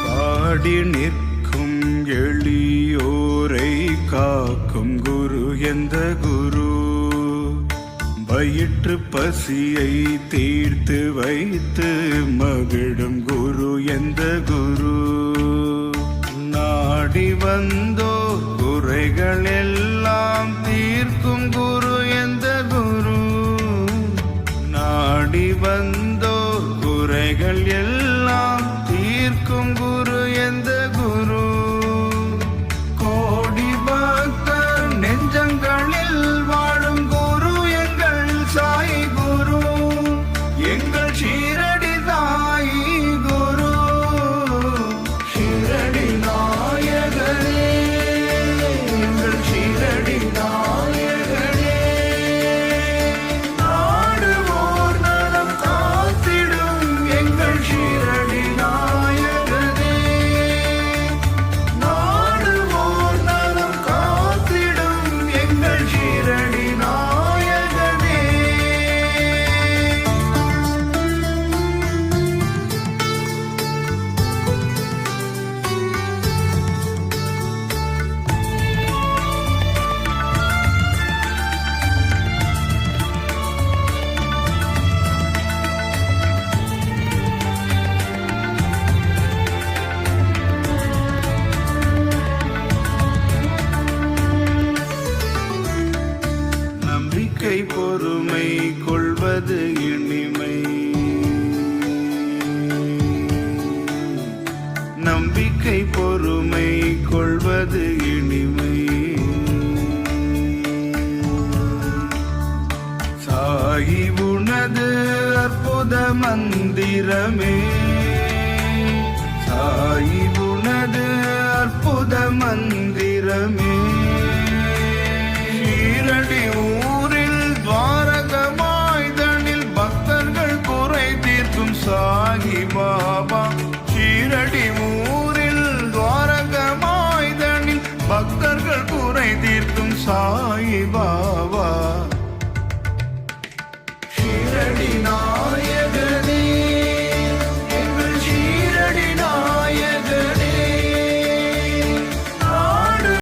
பாடி நிற்கும் எளியோரை காக்கும் குரு எந்த குரு, வயிற்று பசியை தீர்த்து வைத்து மகிழும் குரு எந்த குரு, நாடி வந்தோர் குறைகள் எல்லாம் தீர்க்கும் குரு எந்த குரு, நாடி வந்தோர் குறைகள் எல்லாம் தீர்க்கும் குரு எந்த குரு, கோடி பக்தர் நெஞ்சங்களில் வாழும் குரு எங்கள் சாய் குரு, எங்கள் ஷீரடி சாய் குரு, ஷீரடி நாயகனே, எங்கள் ஷீரடி நாயகனே, நாடுவோர் நலம் காத்திடும் எங்கள் ஷீரடி நாயகனே, நாடுவோர் நலம் காத்திடும் எங்கள் ஷீரடி நாயகனே. நம்பிக்கை பொறுமை கொள்வது இனிமை, நம்பிக்கை பொறுமை கொள்வது இனிமை, சாயி உனது அற்புத மந்திரமே, சாயி உனது அற்புத மந்திரமே, ஷீரடி ஊரில் துவாரகமாய்தனில் பக்தர்கள் குறை தீர்க்கும் சாயி பாபா, ஷீரடி ஊரில் துவாரகமாய்தனில் பக்தர்கள் குறை தீர்க்கும் சாயி பாபா.